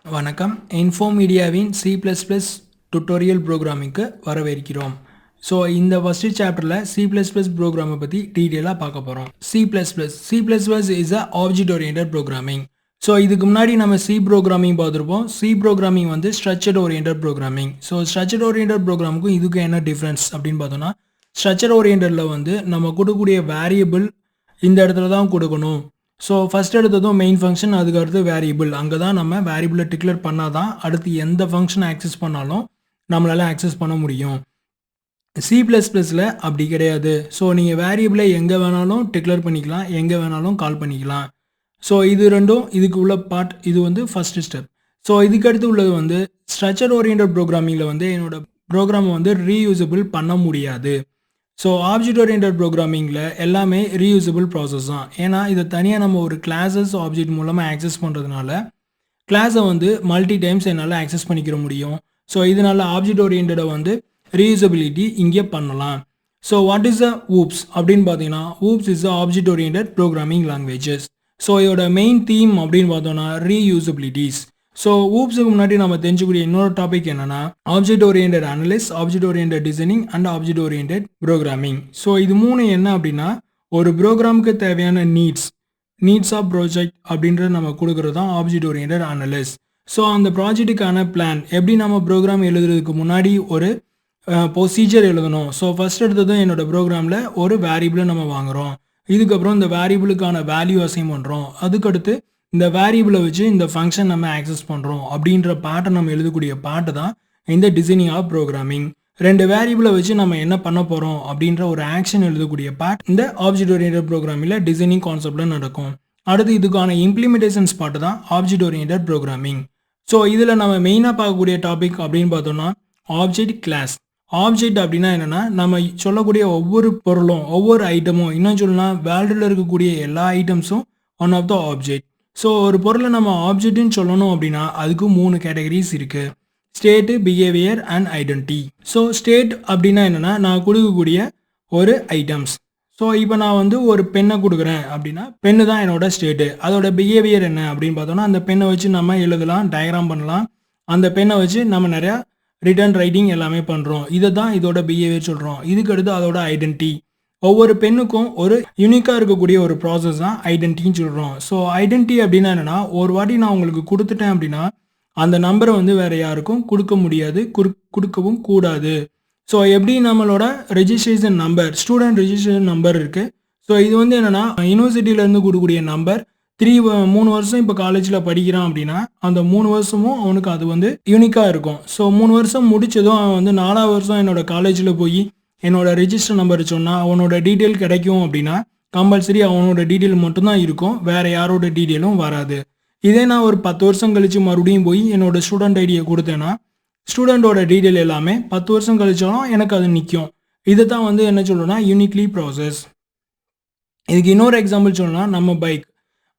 வணக்கம் இன்ஃபோமீடியாவின் C++ tutorial ப்ரோக்ராமிங்க்கு வரவேற்கிறோம். So இந்த ஃபஸ்ட்டு சாப்டரில் C++ ப்ரோக்ராமை பற்றி டீட்டெயிலாக பார்க்க போகிறோம். C++ is a object oriented programming. So இதுக்கு முன்னாடி நம்ம C ப்ரோக்ராமிங் பார்த்துருப்போம். C ப்ரோக்ராமிங் வந்து structured oriented programming. So structured oriented ப்ரோக்ராமுக்கும் இதுக்கும் என்ன டிஃப்ரென்ஸ் அப்படின்னு பார்த்தோன்னா, ஸ்ட்ரக்சர் ஓரியன்டடில் வந்து நம்ம கொடுக்கக்கூடிய வேரியபிள் இந்த இடத்துல தான் கொடுக்கணும். ஸோ ஃபஸ்ட் எடுத்ததும் மெயின் ஃபங்க்ஷன், அதுக்கு அடுத்து வேரியபிள். அங்கே தான் நம்ம வேரியபிளை டிக்ளேர் பண்ணால் தான் அடுத்து எந்த ஃபங்க்ஷனை ஆக்சஸ் பண்ணாலும் நம்மளால் ஆக்சஸ் பண்ண முடியும். C++ல் அப்படி கிடையாது. ஸோ நீங்கள் வேரியபிளை எங்கே வேணாலும் டிக்ளேர் பண்ணிக்கலாம், எங்கே வேணாலும் கால் பண்ணிக்கலாம். ஸோ இது ரெண்டும் இதுக்கு உள்ள பார்ட். இது வந்து ஃபஸ்ட்டு ஸ்டெப். ஸோ இதுக்கடுத்து உள்ளது வந்து ஸ்ட்ரக்சர் ஓரியன்டட் ப்ரோக்ராமிங்கில் வந்து என்னோட ப்ரோக்ராமை வந்து ரீயூசபிள் பண்ண முடியாது. ஸோ ஆப்ஜெக்ட் ஓரியன்டட் ப்ரோக்ராமிங்கில் எல்லாமே ரீயூசபிள் ப்ராசஸ் தான். ஏன்னா இதை தனியாக நம்ம ஒரு கிளாஸஸ் ஆப்ஜெக்ட் மூலமாக ஆக்சஸ் பண்ணுறதுனால கிளாஸை வந்து மல்டி டைம்ஸ் என்னால் ஆக்சஸ் பண்ணிக்கிற முடியும். ஸோ இதனால் ஆப்ஜெக்ட் ஓரியன்டை வந்து ரீயூசபிலிட்டி இங்கே பண்ணலாம். So what is a oops அப்படின்னு பார்த்தீங்கன்னா, oops is a object oriented programming languages. So இதோட மெயின் தீம் அப்படின்னு பார்த்தோன்னா ரீயூசபிலிட்டிஸ். ஸோ ஊப்ஸுக்கு முன்னாடி நம்ம தெரிஞ்சுக்கூடிய இன்னொரு டாபிக் என்னன்னா object oriented Annalise, object oriented designing and object oriented programming. So இது மூணு என்ன அப்படின்னா, ஒரு ப்ரோக்ராமுக்கு தேவையான நீட்ஸ் ஆஃப் ப்ராஜெக்ட் அப்படின்றது நம்ம கொடுக்குறது தான் ஆப்ஜெக்ட் ஓரியன்டட் அனலிஸ். ஸோ அந்த ப்ராஜெக்ட்டுக்கான பிளான் எப்படி நம்ம ப்ரோக்ராம் எழுதுறதுக்கு முன்னாடி ஒரு ப்ரொசீஜர் எழுதணும். ஸோ ஃபஸ்ட் எடுத்ததும் என்னோட ப்ரோக்ராமில் ஒரு வேரியபிளை நம்ம வாங்குகிறோம். இதுக்கப்புறம் இந்த வேரியபிளுக்கான வேல்யூ அசைன் பண்ணுறோம். அதுக்கடுத்து இந்த வேரியபிளை வச்சு இந்த ஃபங்க்ஷன் நம்ம ஆக்சஸ் பண்ணுறோம் அப்படின்ற பாட்டை நம்ம எழுதக்கூடிய பாட்டு தான் இந்த டிசைனிங் ஆஃப் ப்ரோக்ராமிங். ரெண்டு வேரியபிளை வச்சு நம்ம என்ன பண்ண போகிறோம் அப்படின்ற ஒரு ஆக்ஷன் எழுதக்கூடிய பார்ட் இந்த ஆப்ஜெக்ட் ஓரியன்டட் ப்ரோக்ராமிங்கில் டிசைனிங் கான்செப்டில் நடக்கும். அடுத்து இதுக்கான இம்ப்ளிமெண்டேஷன்ஸ் பார்ட்டு தான் ஆப்ஜெக்ட் ஓரியன்டட் ப்ரோக்ராமிங். ஸோ இதில் நம்ம மெயினாக பார்க்கக்கூடிய டாபிக் அப்படின்னு பார்த்தோம்னா ஆப்ஜெக்ட் கிளாஸ். ஆப்ஜெக்ட் அப்படின்னா என்னென்னா, நம்ம சொல்லக்கூடிய ஒவ்வொரு பொருளும் ஒவ்வொரு ஐட்டமும், இன்னும் சொல்லலாம் வேர்ல்டில் இருக்கக்கூடிய எல்லா ஐட்டம்ஸும் one of the object. So ஒரு பொருளை நம்ம ஆப்ஜெக்ட்னு சொல்லணும் அப்படின்னா அதுக்கு 3 கேட்டகரிஸ் இருக்குது: state, behaviour and identity. So state அப்படின்னா என்னென்னா, நான் கொடுக்கக்கூடிய ஒரு ஐட்டம்ஸ். ஸோ இப்போ நான் வந்து ஒரு பெண்ணை கொடுக்குறேன் அப்படின்னா பெண்ணு தான் என்னோட ஸ்டேட்டு. அதோட பிஹேவியர் என்ன அப்படின்னு பார்த்தோன்னா, அந்த பெண்ணை வச்சு நம்ம எழுதலாம், டயக்ராம் பண்ணலாம். அந்த பெண்ணை வச்சு நம்ம நிறையா ரிட்டர்ன் ரைட்டிங் எல்லாமே பண்ணுறோம். இதை தான் இதோட பிஹேவியர் சொல்கிறோம். இதுக்கடுத்து அதோட ஐடென்டிட்டி. ஒவ்வொரு பெண்ணுக்கும் ஒரு யூனிக்காக இருக்கக்கூடிய ஒரு ப்ராசஸ் தான் ஐடென்டிட்டின்னு சொல்கிறோம். ஸோ ஐடென்டிட்டி அப்படின்னா என்னென்னா, ஒரு வாட்டி நான் உங்களுக்கு கொடுத்துட்டேன் அப்படின்னா அந்த நம்பரை வந்து வேறு யாருக்கும் கொடுக்க முடியாது, கொடுக்கவும் கூடாது. ஸோ எப்படி நம்மளோட registration number, student registration number இருக்குது. ஸோ இது வந்து என்னென்னா யூனிவர்சிட்டியிலேருந்து கொடுக்கக்கூடிய நம்பர். 3 வருஷம் இப்போ காலேஜில் படிக்கிறான் அப்படின்னா அந்த 3 வருஷமும் அவனுக்கு அது வந்து யூனிக்காக இருக்கும். ஸோ 3 வருஷம் முடித்ததும் அவன் வந்து 4ஆவது வருஷம் என்னோட காலேஜில் போய் என்னோட ரெஜிஸ்டர் நம்பர் சொன்னால் அவனோட டீட்டெயில் கிடைக்கும் அப்படின்னா கம்பல்சரி அவனோட டீட்டெயில் மட்டும்தான் இருக்கும், வேறு யாரோட டீட்டெயிலும் வராது. இதே நான் ஒரு 10 வருஷம் கழித்து மறுபடியும் போய் என்னோட ஸ்டூடெண்ட் ஐடியை கொடுத்தேன்னா ஸ்டூடெண்டோட டீட்டெயில் எல்லாமே 10 வருஷம் கழிச்சாலும் எனக்கு அது நிற்கும். இதை தான் வந்து என்ன சொல்கிறோன்னா யூனிக்லி ப்ராசஸ். இதுக்கு இன்னொரு எக்ஸாம்பிள் சொல்லணும்னா நம்ம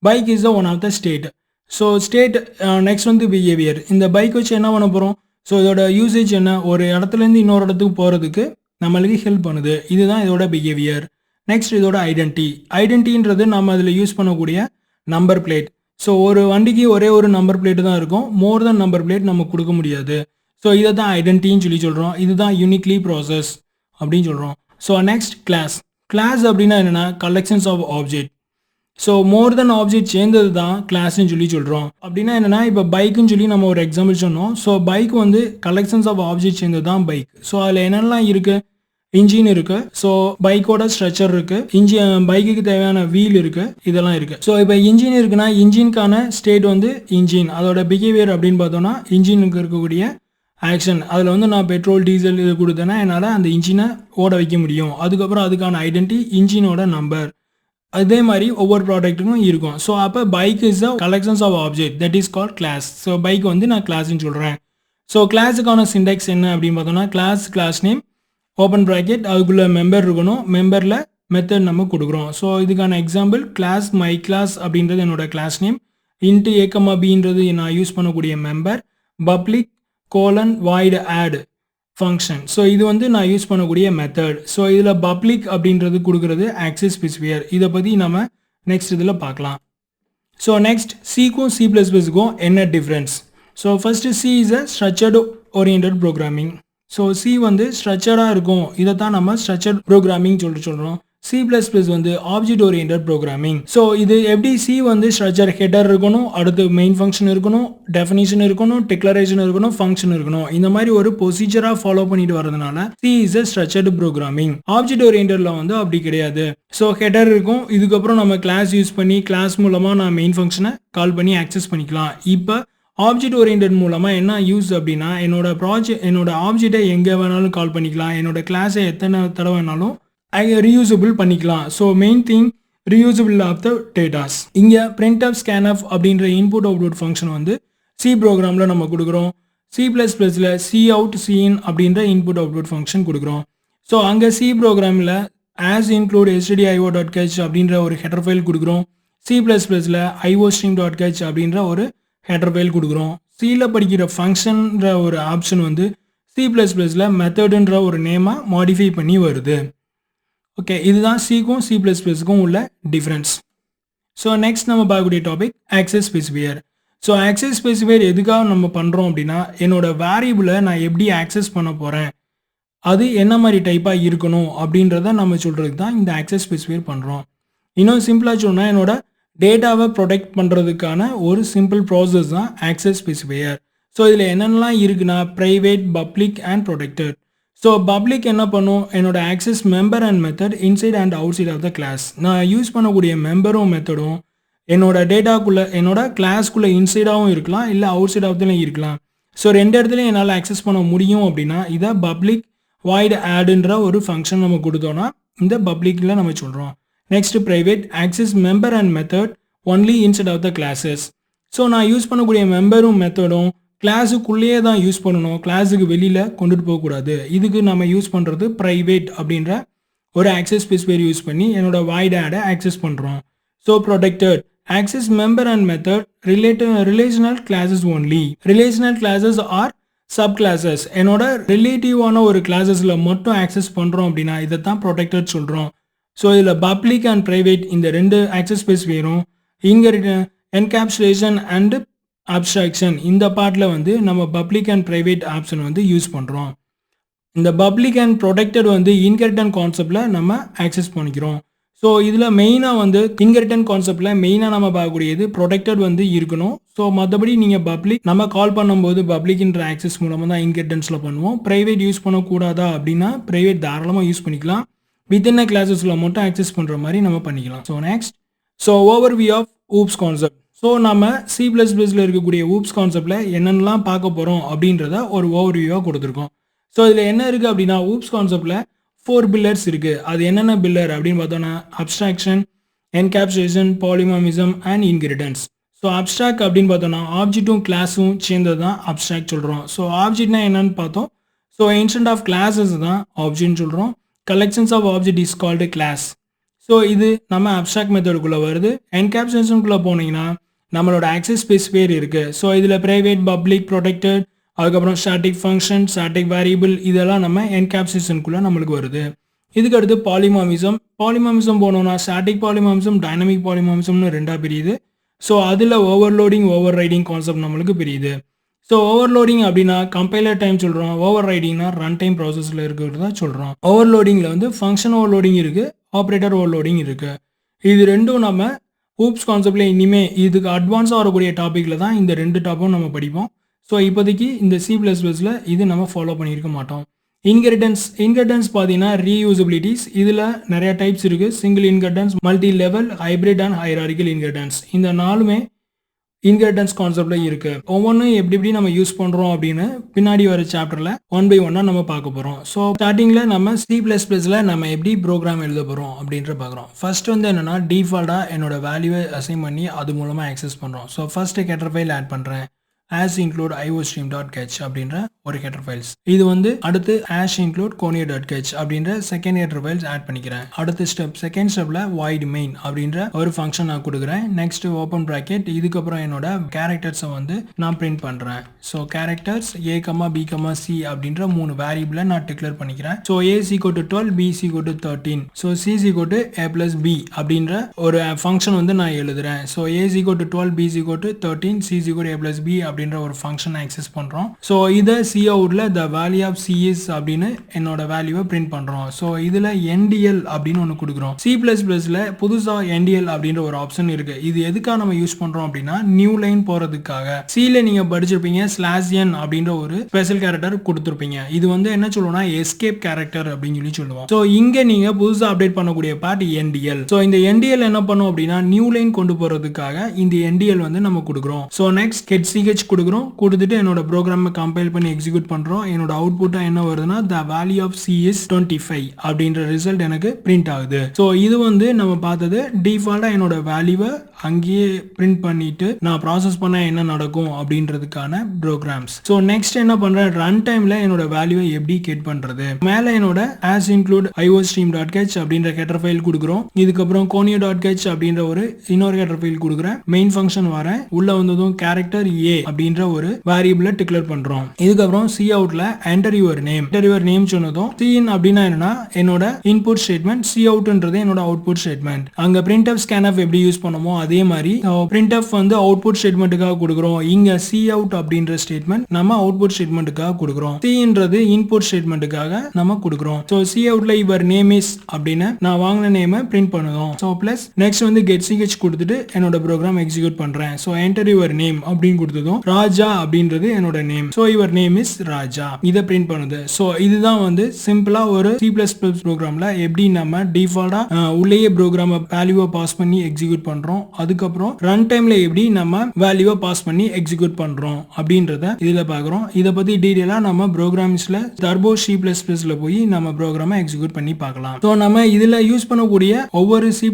bike is one of the state. So state next வந்து பிஹேவியர். இந்த பைக் வச்சு என்ன பண்ண போகிறோம்? ஸோ இதோட யூசேஜ் என்ன, ஒரு இடத்துலேருந்து இன்னொரு இடத்துக்கு போகிறதுக்கு நம்மளுக்கு ஹெல்ப் பண்ணுது. இதுதான் இதோட பிஹேவியர். நெக்ஸ்ட் இதோட ஐடென்டின்றது நம்ம அதில் யூஸ் பண்ணக்கூடிய நம்பர் பிளேட். ஸோ ஒரு வண்டிக்கு ஒரே ஒரு நம்பர் பிளேட்டு தான் இருக்கும், மோர் தென் நம்பர் பிளேட் நம்ம கொடுக்க முடியாது. ஸோ இதை தான் ஐடென்டின்னு சொல்லி சொல்கிறோம். இதுதான் யூனிக்லி ப்ராசஸ் அப்படின்னு சொல்கிறோம். ஸோ நெக்ஸ்ட் கிளாஸ் அப்படின்னா என்னென்னா collections of object. So more then object சேர்ந்தது தான் கிளாஸ்ன்னு சொல்லி சொல்கிறோம். அப்படின்னா என்னென்னா, இப்போ பைக்குன்னு சொல்லி நம்ம ஒரு எக்ஸாம்பிள் சொன்னோம். ஸோ பைக் வந்து கலெக்ஷன்ஸ் ஆஃப் ஆப்ஜெக்ட் சேர்ந்தது தான் பைக். ஸோ அதில் என்னெல்லாம் இருக்குது? இன்ஜின் இருக்குது. ஸோ பைக்கோட ஸ்ட்ரக்சர் இருக்குது. பைக்குக்கு தேவையான வீல் இருக்குது. இதெல்லாம் இருக்குது. ஸோ இப்போ இன்ஜின் இருக்குன்னா இன்ஜினுக்கான ஸ்டேட் வந்து இன்ஜின். அதோட பிஹேவியர் அப்படின்னு பார்த்தோன்னா இன்ஜினுக்கு இருக்கக்கூடிய ஆக்ஷன். அதில் வந்து நான் பெட்ரோல், டீசல் இது கொடுத்தேன்னா என்னால் அந்த இன்ஜினை ஓட வைக்க முடியும். அதுக்கப்புறம் அதுக்கான ஐடென்டிட்டி இன்ஜினோட நம்பர். அதே மாதிரி ஒவ்வொரு ப்ராடக்ட்டுக்கும் இருக்கும். ஸோ அப்போ bike is a collections of object, that is called class. So bike வந்து நான் கிளாஸ்ன்னு சொல்கிறேன். ஸோ கிளாஸுக்கான சிண்டெக்ஸ் என்ன அப்படின்னு பார்த்தோம்னா கிளாஸ் நேம் ஓப்பன் ப்ராக்கெட், அதுக்குள்ளே மெம்பர் இருக்கணும், மெம்பரில் மெத்தட் நம்ம கொடுக்குறோம். ஸோ இதுக்கான எக்ஸாம்பிள் கிளாஸ் மை கிளாஸ் அப்படின்றது என்னோட கிளாஸ் நேம். இன்ட்டு a,b நான் யூஸ் பண்ணக்கூடிய member. Public :void add function. So இது வந்து நான் யூஸ் பண்ணக்கூடிய மெத்தட். ஸோ இதில் பப்ளிக் அப்படின்றது கொடுக்குறது ஆக்சஸ் ஸ்பெசிஃபையர். இதை பற்றி நம்ம நெக்ஸ்ட் இதில் பார்க்கலாம். ஸோ நெக்ஸ்ட் சிக்கும் C++க்கும் என்ன difference? So first C is a structured oriented programming. So C வந்து ஸ்ட்ரக்சர்டாக இருக்கும், இதை தான் நம்ம ஸ்ட்ரக்சர்ட் ப்ரோக்ராமிங் சொல்கிறோம். C++ வந்து ஆப்ஜெக்ட் ஓரியன்டட் ப்ரோக்ராமிங். ஸோ இது எப்படி C வந்து ஸ்ட்ரக்சர் ஹெடர் இருக்கணும், அடுத்து மெயின் ஃபங்க்ஷன் இருக்கணும், டெஃபினிஷன் இருக்கணும், டிக்ளரேஷன் இருக்கணும், ஃபங்க்ஷன் இருக்கணும், இந்த மாதிரி ஒரு ப்ரொசீஜராக ஃபாலோ பண்ணிட்டு வரதுனால C is a structured programming. Object ஓரியன்டட்ல வந்து அப்படி கிடையாது. ஸோ ஹெடர் இருக்கும், இதுக்கப்புறம் நம்ம கிளாஸ் யூஸ் பண்ணி கிளாஸ் மூலமாக நான் மெயின் ஃபங்க்ஷனை கால் பண்ணி ஆக்சஸ் பண்ணிக்கலாம். இப்போ ஆப்ஜெக்ட் ஓரியன்டட் மூலமாக என்ன யூஸ் அப்படின்னா, என்னோட ஆப்ஜெக்டை எங்கே வேணாலும் கால் பண்ணிக்கலாம், என்னோட கிளாஸை எத்தனை தடவை வேணாலும் reusable பண்ணிக்கலாம். So main thing reusable of the datas. இங்கே printf scanf அப்படின்ற இன்புட் அவுட்புட் ஃபங்க்ஷன் வந்து C ப்ரோக்ராமில் நம்ம கொடுக்குறோம். C++ல cout cin அப்படின்ற இன்புட் அவுட்புட் ஃபங்க்ஷன் கொடுக்குறோம். ஸோ அங்கே C ப்ரோக்ராமில் as include stdio.h அப்படின்ற ஒரு ஹெடர் ஃபைல் கொடுக்குறோம். C++ல iostream.h அப்படின்ற ஒரு ஹெடர் ஃபைல் கொடுக்குறோம். Cல படிக்கிற ஃபங்க்ஷன்ற ஒரு ஆப்ஷன் வந்து C++ல மெத்தடுன்ற ஒரு நேமாக மாடிஃபை பண்ணி வருது. ஓகே, இதுதான் Cக்கும் C++க்கும் உள்ள டிஃப்ரென்ஸ். ஸோ நெக்ஸ்ட் நம்ம பார்க்கக்கூடிய topic access specifier. So access specifier எதுக்காக நம்ம பண்ணுறோம் அப்படின்னா, என்னோட வேரியபிளை நான் எப்படி ஆக்சஸ் பண்ண போகிறேன், அது என்ன மாதிரி டைப்பாக இருக்கணும் அப்படின்றத நம்ம சொல்கிறதுக்கு தான் இந்த ஆக்சஸ் ஸ்பெசிஃபையர் பண்ணுறோம். இன்னும் சிம்பிளாக சொன்னால், என்னோட டேட்டாவை ப்ரொடெக்ட் பண்ணுறதுக்கான ஒரு சிம்பிள் ப்ராசஸ் தான் ஆக்சஸ் ஸ்பெசிஃபையர். ஸோ இதில் என்னென்னலாம் இருக்குன்னா, private, public and protected. So public என்ன பண்ணும், என்னோட access member and method inside and outside of the class. நான் யூஸ் பண்ணக்கூடிய மெம்பரும் மெத்தடும் என்னோட டேட்டாக்குள்ளே, என்னோட கிளாஸ்க்குள்ளே இன்சைடாகவும் இருக்கலாம், இல்லை அவுட் சைட் ஆஃப்லையும் இருக்கலாம். ஸோ ரெண்டு இடத்துலையும் என்னால் ஆக்சஸ் பண்ண முடியும் அப்படின்னா, இதை பப்ளிக் வாய்ட் ஆடுன்ற ஒரு ஃபங்க்ஷன் நம்ம கொடுத்தோன்னா இந்த பப்ளிக்கில் நம்ம சொல்கிறோம். Next private, access member and method only inside of the classes. So நான் யூஸ் பண்ணக்கூடிய மெம்பரும் மெத்தடும் கிளாஸுக்குள்ளேயே தான் யூஸ் பண்ணணும், கிளாஸுக்கு வெளியில் கொண்டுட்டு போகக்கூடாது. இதுக்கு நம்ம யூஸ் பண்ணுறது ப்ரைவேட் அப்படின்ற ஒரு ஆக்சஸ் ஸ்பெசிஃபையர் யூஸ் பண்ணி என்னோட வாய்ட் ஆடை ஆக்சஸ் பண்ணுறோம். So protected, access member and method relational classes only. Relational classes are sub classes, என்னோட ரிலேட்டிவான ஒரு கிளாஸஸில் மட்டும் ஆக்சஸ் பண்ணுறோம் அப்படின்னா இதை தான் ப்ரொடெக்டட் சொல்கிறோம். ஸோ இதில் பப்ளிக் அண்ட் ப்ரைவேட் இந்த ரெண்டு ஆக்சஸ் ஸ்பெசிஃபையரும் இங்கே என்கேப்சுலேஷன் அண்ட் அப்ஸ்ட்ராக்ஷன் இந்த பார்ட்டில் வந்து நம்ம பப்ளிக் அண்ட் ப்ரைவேட் ஆப்ஷன் வந்து யூஸ் பண்ணுறோம். இந்த பப்ளிக் அண்ட் ப்ரொடெக்டட் வந்து இன்ஹெரிட்டன்ட் கான்செப்டில் நம்ம ஆக்சஸ் பண்ணிக்கிறோம். ஸோ இதில் மெயினாக வந்து இன்ஹெரிட்டன்ட் கான்செப்டில் மெயினாக நம்ம பார்க்கக்கூடியது ப்ரொடெக்டட் வந்து இருக்கணும். ஸோ மற்றபடி நீங்கள் பப்ளிக் நம்ம கால் பண்ணும்போது பப்ளிக்ன்ற ஆக்சஸ் மூலமாக தான் இன்ஹெரிட்டன்ஸில் பண்ணுவோம். ப்ரைவேட் யூஸ் பண்ணக்கூடாதா அப்படின்னா ப்ரைவேட் தாராளமாக யூஸ் பண்ணிக்கலாம், வித்தின் கிளாஸஸில் மட்டும் ஆக்சஸ் பண்ணுற மாதிரி நம்ம பண்ணிக்கலாம். So next, so overview of OOPs concept. So நம்ம C++ல இருக்கக்கூடிய ஊப்ஸ் கான்செப்டில் என்னென்னலாம் பார்க்க போகிறோம் அப்படின்றத ஒரு ஓவர்வியூவாக கொடுத்துருக்கோம். ஸோ இதில் என்ன இருக்குது அப்படின்னா, ஊப்ஸ் கான்செப்டில் 4 பில்லர்ஸ் இருக்குது. அது என்னென்ன பில்லர் அப்படின்னு பார்த்தோன்னா, abstraction, encapsulation, polymorphism and inheritance. So abstract அப்படின்னு பார்த்தோன்னா, ஆப்ஜெக்ட்டும் கிளாஸும் சேர்ந்தது தான் அப்ஸ்ட்ராக்ட் சொல்கிறோம். ஸோ ஆப்ஜெக்ட்னா என்னன்னு பார்த்தோம். ஸோ இன்ஸ்டன்ட் ஆஃப் கிளாஸஸ் தான் ஆப்ஜெக்ட்னு சொல்கிறோம். Collections of object is called class. So இது நம்ம அப்ஸ்ட்ராக்ட் மெத்தடுக்குள்ளே வருது. என்கேப்சுலேஷனுக்குள்ளே போனீங்கன்னா நம்மளோட ஆக்சஸ் ஸ்பெசிஃபையர் இருக்குது. ஸோ இதில் ப்ரைவேட், பப்ளிக், ப்ரொடெக்டட், அதுக்கப்புறம் ஸ்டாட்டிக் ஃபங்க்ஷன், ஸ்டாட்டிக் வேரியபிள் இதெல்லாம் நம்ம என்கேப்சுலேஷனுக்குள்ளே நம்மளுக்கு வருது. இதுக்கடுத்து பாலிமார்ஃபிசம் போனோம்னா ஸ்டாட்டிக் பாலிமார்ஃபிசம், டைனமிக் பாலிமார்ஃபிசம்னு ரெண்டாக பிரியுது. ஸோ அதில் ஓவர்லோடிங், ஓவர் ரைடிங் கான்செப்ட் நம்மளுக்கு பிரியுது. ஸோ ஓவர்லோடிங் அப்படின்னா கம்பைலர் டைம் சொல்கிறோம், ஓவர் ரைடிங்னா ரன் டைம் ப்ராசஸில் இருக்கிறதா சொல்கிறோம். ஓவர்லோடிங்கில் வந்து ஃபங்க்ஷன் ஓவர்லோடிங் இருக்குது, ஆப்ரேட்டர் ஓவர்லோடிங் இருக்குது. இது ரெண்டும் நம்ம ஊப்ஸ் கான்செப்டில் இனிமேல் இதுக்கு அட்வான்ஸாக வரக்கூடிய டாப்பிக்கில் தான் இந்த ரெண்டு டாப்பும் நம்ம படிப்போம். ஸோ இப்போதைக்கு இந்த C++ல இது நம்ம ஃபாலோ பண்ணியிருக்க மாட்டோம். இன்ஹெரிட்டன்ஸ் பார்த்தீங்கன்னா ரீயூசபிலிட்டிஸ், இதில் நிறைய டைப்ஸ் இருக்குது. Single inheritance, multi level, hybrid and hierarchical inheritance. இந்த நாலுமே இன்ஹெரிட்டன்ஸ் கான்செப்டில் இருக்குது. ஒவ்வொன்றும் எப்படி நம்ம யூஸ் பண்ணுறோம் அப்படின்னு பின்னாடி வர சாப்டரில் 1 by 1 நம்ம பார்க்க போகிறோம். ஸோ ஸ்டார்டிங்கில் நம்ம C++ல நம்ம எப்படி ப்ரோக்ராம் எழுத போகிறோம் அப்படின்ற பார்க்குறோம். ஃபர்ஸ்ட் வந்து என்னென்னா, டிஃபால்ட்டாக என்னோட வேல்யூவை அசைன் பண்ணி அது மூலமாக ஆக்சஸ் பண்ணுறோம். So first header file add பண்ணுறேன். as include iostream.h அப்படின்ற ஒரு ஹெடர் ஃபைல்ஸ். இது வந்து அடுத்து include conio.h அப்படின்ற செகண்ட் ஹெடர் ஃபைல்ஸ் ஆட் பண்ணிக்கிறேன். அடுத்த செகண்ட் ஸ்டெப்ல void main அப்படின்ற ஒரு ஃபங்க்ஷன் நான் கொடுக்குறேன். நெக்ஸ்ட் ஓப்பன் பிராக்கெட், இதுக்கப்புறம் என்னோட கேரக்டர்ஸை வந்து நான் பிரிண்ட் பண்றேன். So characters a, b, c அப்படின்ற 3 வேரியபிளை நான் டிக்ளேர் பண்ணிக்கிறேன். So a is equal to 12, b is equal to 13, so c is equal to a plus b அப்படின்ற ஒரு ஃபங்க்ஷன் வந்து நான் எழுதுறேன். So a is equal to 12, b is equal to 13, c is equal to a plus b அப்படின்ற அப்படின்ற ஒரு function access பண்ணுறோம். So இதை coutல the value of c is அப்படின்னு என்னோட வேல்யூவை பிரிண்ட் பண்ணுறோம். ஸோ இதில் ndl அப்படின்னு ஒன்று கொடுக்குறோம். C++ல புதுசாக ndl அப்படின்ற ஒரு ஆப்ஷன் இருக்கு. இது எதுக்காக நம்ம யூஸ் பண்ணுறோம் அப்படின்னா நியூ லைன் போகிறதுக்காக. சில நீங்கள் படிச்சிருப்பீங்க /n அப்படின்ற ஒரு ஸ்பெஷல் கேரக்டர் கொடுத்துருப்பீங்க. இது வந்து என்ன சொல்லுவோம்னா எஸ்கேப் கேரக்டர் அப்படின்னு சொல்லி சொல்லுவோம். ஸோ இங்கே நீங்கள் புதுசாக அப்டேட் பண்ணக்கூடிய பார்ட் ndl. ஸோ இந்த ndl என்ன பண்ணும் அப்படின்னா நியூ லைன் கொண்டு போகிறதுக்காக இந்த ndl வந்து நம்ம கொடுக்குறோம். ஸோ நெக்ஸ்ட் get ch கொடுக்குறோம். கொடுத்துட்டு என்னோட ப்ரோக்ராமை கம்பைல் பண்ணி எக்ஸிக்யூட் பண்ணுறோம். என்னோட அவுட்புட்டாக என்ன வருதுன்னா the value of c is 25 அப்படின்ற ரிசல்ட் எனக்கு பிரிண்ட் ஆகுது. ஸோ இது வந்து நம்ம பார்த்தது டிஃபால்ட்டாக என்னோட வேல்யூவை அங்கேயே பிரிண்ட் பண்ணிட்டு நான் ப்ராசஸ் பண்ண என்ன நடக்கும் அப்படின்றதுக்கான ப்ரோக்ராம்ஸ். ஸோ நெக்ஸ்ட் என்ன பண்றேன், ரன் டைம்ல என்னோட வேல்யூவை எப்படி கெட் பண்றது. மேல என்னோட as include iostream.h அப்படின்ற ஹெடர் ஃபைல் கொடுக்குறோம். இதுக்கப்புறம் conio.h அப்படின்ற ஒரு இன்னொரு ஹெடர் ஃபைல் கொடுக்குறேன். மெயின் ஃபங்க்ஷன் வரேன். உள்ள வந்ததும் கேரக்டர் a அப்படின்ற ஒரு வேரியபிளை டிக்ளேர் பண்றோம். இதுக்கப்புறம் coutல enter your name சொன்னதும் cin அப்படின்னா என்னன்னா என்னோட இன்புட் ஸ்டேட்மெண்ட், coutன்றது என்னோட அவுட்புட் ஸ்டேட்மெண்ட். அங்க printf scanf எப்படி யூஸ் பண்ணுமோ அதே மாதிரி printf வந்து அவுட்புட் ஸ்டேட்மெண்ட்டுக்காக கொடுக்குறோம். இங்க cout அப்படின்ற ஸ்டேட்மெண்ட் நம்ம அவுட்புட் ஸ்டேட்மெண்ட்டுக்காக கொடுக்குறோம். cன்றது இன்புட் ஸ்டேட்மெண்ட்டுக்காக நம்ம கொடுக்குறோம். ஸோ coutல இவர் நேம் இஸ் அப்படின்னு நான் வாங்கின நேமை பிரிண்ட் பண்ணுவோம். ஸோ பிளஸ் நெக்ஸ்ட் வந்து get ch கொடுத்துட்டு என்னோட ப்ரோக்ராம் எக்ஸிக்யூட் பண்றேன். ஸோ enter your name அப்படின்னு கொடுத்ததும் ராஜா அப்படின்றது என்னோட நேம். ஸோ இவர் நேம் இஸ் ராஜா இதை பிரிண்ட் பண்ணுது. ஸோ இதுதான் வந்து சிம்பிளா ஒரு C++ ப்ரோக்ராம்ல எப்படி நம்ம டிஃபால்ட்டா உள்ளேயே ப்ரோக்ராம் வேல்யூவை பாஸ் பண்ணி எக்ஸிக்யூட் பண்றோம். அதுக்கப்புறம் ரன் டைம்ல எப்படி நம்ம வேல்யூவை பாஸ் பண்ணி எக்ஸிக்யூட் பண்றோம் அப்படின்றத இதுல பாக்குறோம். இதை பத்தி டீடைலா நம்ம ப்ரோக்ராம்ஸ்ல டர்போ C++ல போய் நம்ம ப்ரோக்ராமை எக்ஸிக்யூட் பண்ணி பார்க்கலாம். ஸோ நம்ம இதுல யூஸ் பண்ணக்கூடிய ஒவ்வொரு C++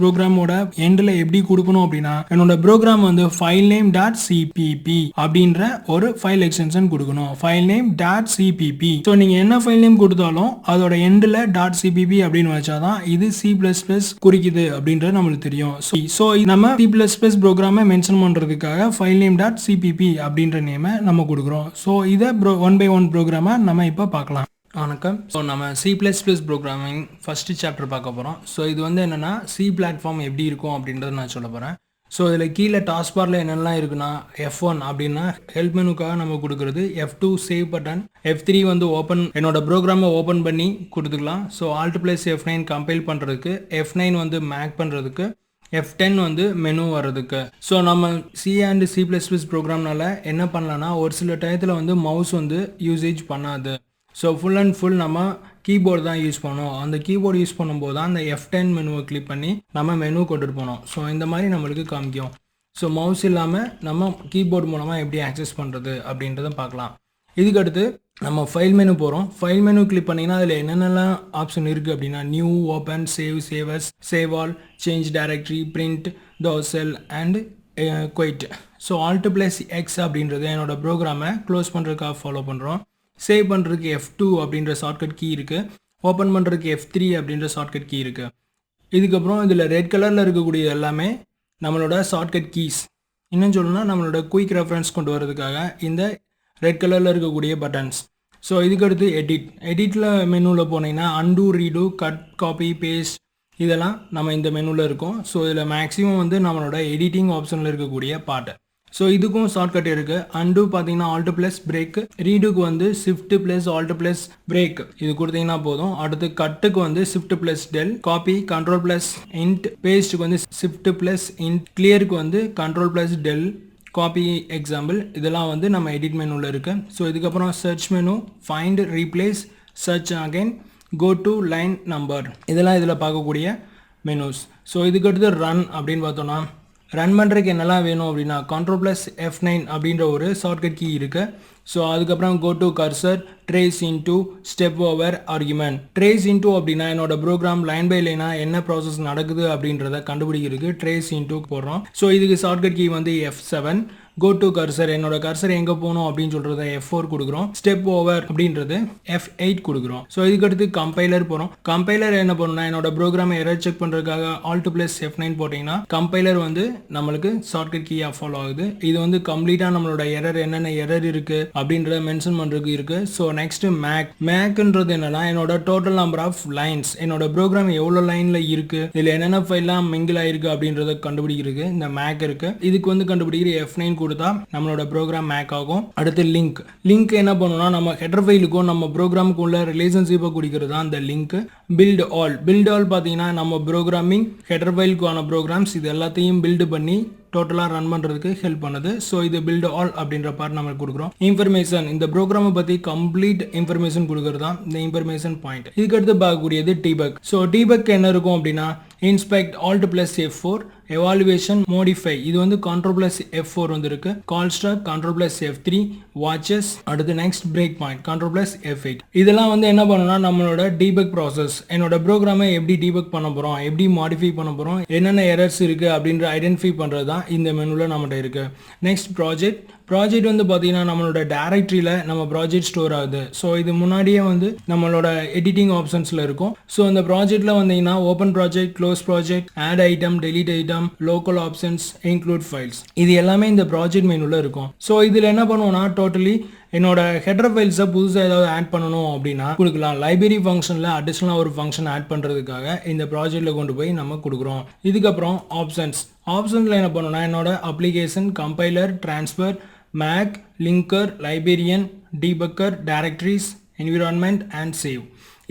ப்ரோக்ராமோட எண்ட்ல எப்படி கொடுக்கணும் அப்படின்னா என்னோட ப்ரோக்ராம் வந்து ஃபைல் நேம் .cpp அப்படின்ற ஒரு ஃபைல் எக்ஸ்டென்ஷன் கொடுக்கணும். File name .cpp. ஸோ நீங்க என்ன ஃபைல் நேம் கொடுத்தாலும் அதோட எண்ட்ல .cpp அப்படின்னு வச்சாதான் இது C++ குறிக்குது அப்படின்றது நம்மளுக்கு தெரியும். ஸோ நம்ம C++ ப்ரோக்ராமை மென்ஷன் பண்றதுக்காக ஃபைல் நேம் .cpp அப்படின்ற நேமை நம்ம கொடுக்குறோம். ஸோ இதை 1 by 1 ப்ரோக்ராமை நம்ம இப்போ பார்க்கலாம். வணக்கம். ஸோ நம்ம C++ ப்ரோக்ராமிங் ஃபர்ஸ்ட் சாப்டர் பார்க்க போகிறோம். ஸோ இது வந்து என்னென்னா C பிளாட்ஃபார்ம் எப்படி இருக்கும் அப்படின்றத நான் சொல்ல போகிறேன். ஸோ இதில் கீழே டாஸ்க் பாரில் என்னெல்லாம் இருக்குன்னா F1 அப்படின்னா ஹெல்ப் மெனுக்காக நம்ம கொடுக்குறது, F2 சேவ் பட்டன், F3 வந்து ஓப்பன் என்னோட ப்ரோக்ராமை ஓப்பன் பண்ணி கொடுத்துக்கலாம். ஸோ Alt+F9 கம்பைல் பண்ணுறதுக்கு, F9 வந்து மேக் பண்ணுறதுக்கு, F10 வந்து மெனு வர்றதுக்கு. ஸோ நம்ம C and C++ ப்ரோக்ராம்னால என்ன பண்ணலாம்னா ஒரு சில டயத்தில் வந்து மவுஸ் வந்து யூசேஜ் பண்ணாது. ஸோ ஃபுல் அண்ட் ஃபுல் நம்ம கீபோர்டு தான் யூஸ் பண்ணோம். அந்த கீபோர்டு யூஸ் பண்ணும்போது தான் அந்த F10 மெனுவை கிளிக் பண்ணி நம்ம மெனு கொண்டுட்டு போனோம். ஸோ இந்த மாதிரி நம்மளுக்கு காமிக்கும். ஸோ மவுஸ் இல்லாமல் நம்ம கீபோர்டு மூலமாக எப்படி ஆக்சஸ் பண்ணுறது அப்படின்றத பார்க்கலாம். இதுக்கடுத்து நம்ம ஃபைல் மெனு போகிறோம். ஃபைல் மெனு கிளிக் பண்ணிங்கன்னா அதில் என்னென்னலாம் ஆப்ஷன் இருக்குது அப்படின்னா new, open, save, save as, save all, change directory, print, DOS shell and quit. So Alt+X அப்படின்றது என்னோட ப்ரோக்ராமை க்ளோஸ் பண்ணுறதுக்காக ஃபாலோ பண்ணுறோம். சேவ் பண்ணுறதுக்கு F2 அப்படின்ற ஷார்ட்கட் கீ இருக்குது. ஓப்பன் பண்ணுறதுக்கு F3 அப்படின்ற ஷார்ட்கட் கீ இருக்குது. இதுக்கப்புறம் இதில் ரெட் கலரில் இருக்கக்கூடிய எல்லாமே நம்மளோட ஷார்ட்கட் கீஸ். இன்னும் சொல்லணும்னா நம்மளோட குயிக் ரெஃபரன்ஸ் கொண்டு வரதுக்காக இந்த ரெட் கலரில் இருக்கக்கூடிய பட்டன்ஸ். ஸோ இதுக்கடுத்து எடிட்டில் மெனுவில் போனீங்கன்னா undo, redo, cut, copy, paste இதெல்லாம் நம்ம இந்த மெனுவில் இருக்கும். ஸோ இதில் மேக்ஸிமம் வந்து நம்மளோட எடிட்டிங் ஆப்ஷனில் இருக்கக்கூடிய பார்ட்டு. ஸோ இதுக்கும் ஷார்ட்கட் இருக்குது. அன்டூ பார்த்தீங்கன்னா Alt+Break, ரீடுக்கு வந்து Shift+Alt+Break இது கொடுத்தீங்கன்னா போதும். அடுத்து கட்டுக்கு வந்து Shift+Del, காப்பி Ctrl+Int, பேஸ்ட்டுக்கு வந்து Shift+Int, கிளியருக்கு வந்து Ctrl+Del, காப்பி எக்ஸாம்பிள். இதெல்லாம் வந்து நம்ம எடிட் மெனுவில் இருக்குது. ஸோ இதுக்கப்புறம் search menu, find, replace, search again, go to line number இதெல்லாம் இதில் பார்க்கக்கூடிய மெனுஸ். ஸோ இதுக்கடுத்து ரன் அப்படின்னு பார்த்தோன்னா ரன் பண்ணுறதுக்கு என்னெல்லாம் வேணும் அப்படின்னா Ctrl+F9 அப்படின்ற ஒரு ஷார்ட்கட் கீ இருக்குது. ஸோ அதுக்கப்புறம் go to cursor, trace into, step over, argument. Trace into அப்படின்னா என்னோட ப்ரோக்ராம் லைன் பை லைனாக என்ன ப்ராசஸ் நடக்குது அப்படின்றத கண்டுபிடிக்கிறதுக்கு ட்ரேஸ் இன்டூ போடுறோம். ஸோ இதுக்கு ஷார்ட்கட் கீ வந்து F7. கோ டு கர்சர், என்னோட கர்சர் எங்கே போகணும் அப்படின்னு சொல்கிறத F4 கொடுக்குறோம். ஸ்டெப் ஓவர் அப்படின்றது F8 கொடுக்குறோம். ஸோ இதுக்கடுத்து கம்பைலர் போகிறோம். கம்பைலர் என்ன பண்ணணும்னா என்னோட ப்ரோக்ராமை எரர் செக் பண்ணுறதுக்காக Alt+F9 போட்டிங்கன்னா கம்பைலர் வந்து நம்மளுக்கு ஷார்ட்கட் கீயாக ஃபாலோ ஆகுது. இது வந்து கம்ப்ளீட்டாக நம்மளோட எரர் என்னென்ன எரர் இருக்குது அப்படின்றத மென்ஷன் பண்ணுறதுக்கு இருக்குது. ஸோ நெக்ஸ்ட் மேக்ன்றது என்னன்னா என்னோட டோட்டல் நம்பர் ஆஃப் லைன்ஸ், என்னோட ப்ரோக்ராம் எவ்வளோ லைனில் இருக்குது, இதில் என்னென்ன ஃபைல்லாம் மிங்கிள் ஆயிருக்கு அப்படின்றத கண்டுபிடிக்கிறதுக்கு இந்த மேக் இருக்குது. இதுக்கு வந்து கண்டுபிடிக்கிற F9 கொடுத்தா நம்மளோட ப்ரோக்ராம் மேக் ஆகும். அடுத்து லிங்க் என்ன பண்ணுவோம்னா நம்ம ஹெடர் ஃபைலுக்கும் நம்ம ப்ரோக்ராமுக்கு உள்ள ரிலேஷன்ஷிப்பை குறிக்கிறது தான் அந்த லிங்க். பில்ட் ஆல் பார்த்தீங்கன்னா நம்ம ப்ரோக்ராமிங் ஹெடர் ஃபைலுக்கான ப்ரோக்ராம்ஸ் இது எல்லாத்தையும் பில்டு பண்ணி டோட்டலாக ரன் பண்ணுறதுக்கு ஹெல்ப் பண்ணுது. ஸோ இது பில்ட் ஆல் அப்படின்ற பார்ட் நம்ம கொடுக்குறோம். இன்ஃபர்மேஷன் இந்த ப்ரோக்ராமை பற்றி கம்ப்ளீட் இன்ஃபர்மேஷன் கொடுக்குறது தான் இந்த இன்ஃபர்மேஷன் பாயிண்ட். இதுக்கடுத்து பார்க்கக்கூடியது டீபக். ஸோ டீபக் என்ன இருக்கும் அப்படின்னா inspect Alt + F4 evaluation modify இது வந்து Ctrl + F4 வந்து இருக்கு. கால் ஸ்டாக் Ctrl + F3 வாட்சஸ் அடுத்து next break point Ctrl + F8 இதெல்லாம் வந்து என்ன பண்ணணும்னா நம்மளோட டீபக் ப்ராசஸ் என்னோட ப்ரோக்ராமை எப்படி டீபக் பண்ண போகிறோம் எப்படி மாடிஃபை பண்ண போகிறோம் என்னென்ன எரர்ஸ் இருக்குது அப்படின்ற ஐடென்டிஃபை பண்ணுறது தான் இந்த மெனுவில் நம்மகிட்ட இருக்கு. நெக்ஸ்ட் ப்ராஜெக்ட் வந்து பார்த்தீங்கன்னா நம்மளோட டைரக்டரியில் நம்ம ப்ராஜெக்ட் ஸ்டோர் ஆகுது. ஸோ இது முன்னாடியே வந்து நம்மளோட எடிட்டிங் ஆப்ஷன்ஸில் இருக்கும். ஸோ அந்த ப்ராஜெக்டில் வந்தீங்கன்னா open project close project add item delete item local options include files இது எல்லாமே இந்த ப்ராஜெக்ட் மெனுவில் இருக்கும். ஸோ இதில் என்ன பண்ணுவோம்னா டோட்டலி என்னோட ஹெடர் ஃபைல்ஸை புதுசாக ஏதாவது ஆட் பண்ணணும் அப்படின்னா கொடுக்கலாம். லைப்ரரி ஃபங்க்ஷனில் அடிஷ்னலாக ஒரு ஃபங்க்ஷன் ஆட் பண்ணுறதுக்காக இந்த ப்ராஜெக்டில் கொண்டு போய் நம்ம கொடுக்குறோம். இதுக்கப்புறம் ஆப்ஷன்ஸில் என்ன பண்ணணும்னா என்னோட application compiler transfer make linker librarian debugger directories environment and save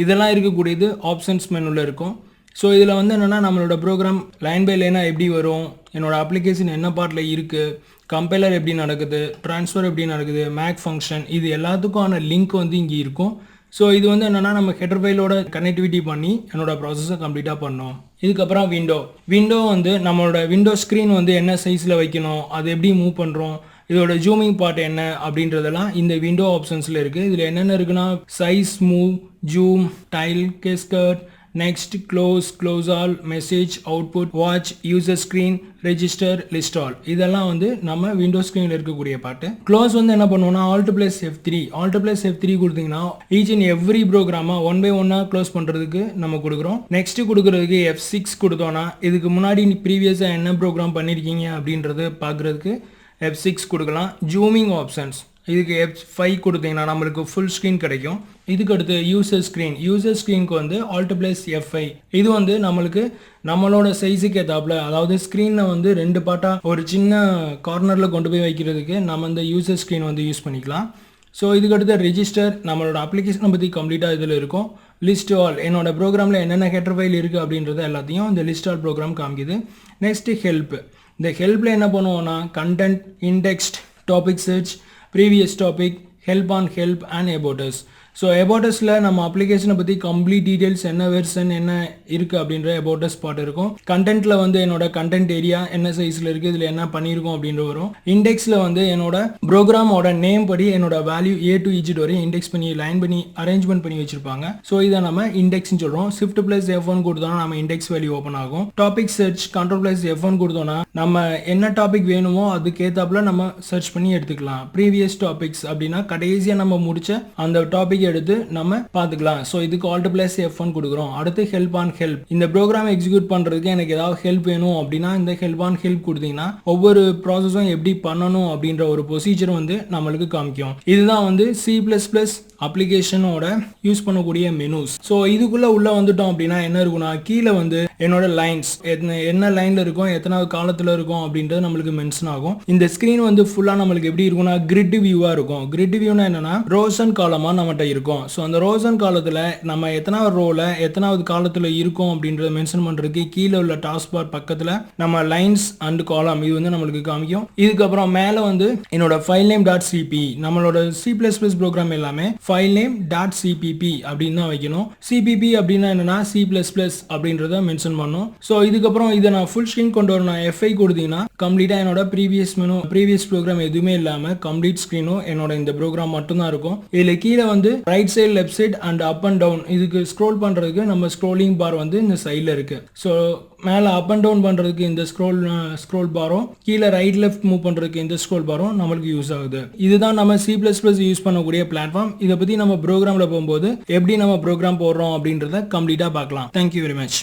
இதெல்லாம் இருக்கக்கூடியது ஆப்ஷன்ஸ் மெனுவில் இருக்கும். ஸோ இதில் வந்து என்னென்னா நம்மளோட ப்ரோக்ராம் லைன் பை லைனாக எப்படி வரும் என்னோட அப்ளிகேஷன் என்ன பார்ட்டில் இருக்குது கம்பைலர் எப்படி நடக்குது ட்ரான்ஸ்ஃபர் எப்படி நடக்குது மேக் ஃபங்க்ஷன் இது எல்லாத்துக்கான லிங்க் வந்து இங்கே இருக்கும். ஸோ இது வந்து என்னென்னா நம்ம ஹெடர் ஃபைலோட கனெக்டிவிட்டி பண்ணி என்னோட ப்ராசஸை கம்ப்ளீட்டாக பண்ணோம். இதுக்கப்புறம் விண்டோ வந்து நம்மளோட விண்டோ ஸ்க்ரீன் வந்து என்ன சைஸில் வைக்கணும் அது எப்படி மூவ் பண்ணுறோம் இதோட ஜூமிங் பார்ட் என்ன அப்படின்றதெல்லாம் இந்த விண்டோ ஆப்ஷன்ஸில் இருக்குது. இதில் என்னென்ன இருக்குன்னா size move zoom tile cascade next close all message output watch user screen register list all இதெல்லாம் வந்து நம்ம விண்டோ ஸ்க்ரீனில் இருக்கக்கூடிய பாட்டு. க்ளோஸ் வந்து என்ன பண்ணுவோம்னா Alt + F3 கொடுத்தீங்கன்னா ஈச் அண்ட் எவ்ரி ப்ரோக்ராமா 1 by 1 க்ளோஸ் பண்ணுறதுக்கு நம்ம கொடுக்குறோம். நெக்ஸ்ட் கொடுக்குறதுக்கு F6 கொடுத்தோன்னா இதுக்கு முன்னாடி ப்ரீவியஸாக என்ன ப்ரோக்ராம் பண்ணியிருக்கீங்க அப்படின்றது பார்க்குறதுக்கு F6 கொடுக்கலாம். ஜூமிங் ஆப்ஷன்ஸ் இதுக்கு F5 கொடுத்தீங்கன்னா நம்மளுக்கு ஃபுல் ஸ்க்ரீன் கிடைக்கும். இதுக்கு அடுத்து யூசர் ஸ்க்ரீனுக்கு வந்து Alt + F5 இது வந்து நம்மளுக்கு நம்மளோட சைஸுக்கு ஏற்றாப்புல அதாவது ஸ்க்ரீனை வந்து 2 பார்ட்டாக ஒரு சின்ன கார்னரில் கொண்டு போய் வைக்கிறதுக்கு நம்ம இந்த யூசர் ஸ்க்ரீன் வந்து யூஸ் பண்ணிக்கலாம். ஸோ இதுக்கடுத்து ரெஜிஸ்டர் நம்மளோட அப்ளிகேஷனை பற்றி கம்ப்ளீட்டாக இதில் இருக்கும். லிஸ்ட் ஆல் என்னோட ப்ரோக்ராமில் என்னென்ன ஹெடர் ஃபைல் இருக்குது அப்படின்றது எல்லாத்தையும் இந்த லிஸ்ட் ஆல் ப்ரோக்ராம் காமிக்குது. நெக்ஸ்ட் இந்த ஹெல்ப்பில் என்ன பண்ணுவோம்னா content indexed topic search previous topic help and about us. So about usல நம்ம அப்ளிகேஷனை பற்றி கம்ப்ளீட் டீட்டெயில்ஸ் என்ன வெர்ஷன் என்ன இருக்குது அப்படின்ற about us பார்ட் இருக்கும். கண்டென்ட்டில் வந்து என்னோட கண்டென்ட் ஏரியா என்ன சைஸில் இருக்குது இதில் என்ன பண்ணியிருக்கோம் அப்படின்ற வரும். இண்டெக்ஸில் வந்து என்னோட ப்ரோக்ராமோட நேம் படி என்னோட வேல்யூ A to Z வரையும் இண்டெக்ஸ் பண்ணி லைன் பண்ணி அரேஞ்ச்மெண்ட் பண்ணி வச்சிருப்பாங்க. ஸோ இதை நம்ம இண்டெக்ஸ்னு சொல்கிறோம். Shift + F1 கொடுத்தோம்னா நம்ம இண்டெக்ஸ் வேல்யூ ஓப்பன் ஆகும். டாபிக் சர்ச் Ctrl + F1 கொடுத்தோம்னா நம்ம என்ன டாபிக் வேணுமோ அதுக்கேற்றாப்புல நம்ம சர்ச் பண்ணி எடுத்துக்கலாம். ப்ரீவியஸ் டாபிக்ஸ் அப்படின்னா கடைசியாக நம்ம முடிச்ச அந்த டாபிக் எடுத்து நம்ம பார்த்துக்கலாம். ஸோ இதுக்கு Alt + F1 கொடுக்குறோம். அடுத்து ஹெல்ப் இந்த ப்ரோக்ராம் எக்ஸிக்யூட் பண்ணுறதுக்கு எனக்கு ஏதாவது ஹெல்ப் வேணும் அப்படின்னா இந்த ஹெல்ப் கொடுத்தீங்கன்னா ஒவ்வொரு ப்ராசஸும் எப்படி பண்ணணும் அப்படின்ற ஒரு ப்ரொசீஜர் வந்து நம்மளுக்கு காமிக்கும். இதுதான் வந்து C++ அப்ளிகேஷனோட யூஸ் பண்ணக்கூடிய மெனுஸ். ஸோ இதுக்குள்ள உள்ள வந்துட்டோம் அப்படின்னா என்ன இருக்குன்னா கீழே வந்து என்னோட லைன்ஸ் என்ன லைன்ல இருக்கும் எத்தனாவது காலத்தில் இருக்கும் அப்படின்றது நம்மளுக்கு மென்ஷன் ஆகும். இந்த ஸ்க்ரீன் வந்து ஃபுல்லாக நம்மளுக்கு எப்படி இருக்கும்னா கிரிட் வியூவாக இருக்கும். கிரிட் வியூனா என்னன்னா ரோஸ் அண்ட் காலமாக நம்மகிட்ட இருக்கும். ஸோ அந்த ரோஸ் அண்ட் காலத்தில் நம்ம எத்தனாவது ரோல எத்தனாவது காலத்தில் இருக்கும் அப்படின்றத மென்ஷன் பண்ணுறதுக்கு கீழே உள்ள டாஸ்க் பார் பக்கத்தில் நம்ம லைன்ஸ் அண்ட் காலம் இது வந்து நம்மளுக்கு காமிக்கும். இதுக்கப்புறம் மேலே வந்து என்னோட ஃபைல் நேம் .cp நம்மளோட C++ ப்ரோக்ராம் எல்லாமே ஃபைல் நேம் .cpp அப்படின்னு தான் வைக்கணும். CPP அப்படின்னா என்னன்னா C++ அப்படின்றத மென்ஷன் பண்ணும். ஸோ இதுக்கப்புறம் இதை நான் ஃபுல் ஸ்க்ரீன் கொண்டு வரணும். F5 கொடுத்தீங்கன்னா கம்ப்ளீட்டாக என்னோட ப்ரீவியஸ் ப்ரோக்ராம் எதுவுமே இல்லாமல் கம்ப்ளீட் ஸ்க்ரீனும் என்னோட இந்த ப்ரோக்ராம் மட்டும் தான் இருக்கும். இதில் கீழே வந்து right side left side and up and down இதுக்கு ஸ்க்ரோல் பண்ணுறதுக்கு நம்ம ஸ்க்ரோலிங் பார் வந்து இந்த சைடில் இருக்கு. ஸோ மேலே அப் அண்ட் டவுன் பண்ணுறதுக்கு இந்த ஸ்க்ரோல் பாரும் கீழே ரைட் லெஃப்ட் மூவ் பண்ணுறதுக்கு இந்த ஸ்க்ரோல் பாரும் நம்மளுக்கு யூஸ் ஆகுது. இதுதான் நம்ம C++ யூஸ் பண்ணக்கூடிய பிளாட்ஃபார்ம். இதை பற்றி நம்ம ப்ரோக்ராமில் போகும்போது எப்படி நம்ம ப்ரோக்ராம் போடுறோம் அப்படின்றத கம்ப்ளீட்டாக பார்க்கலாம். Thank you very much.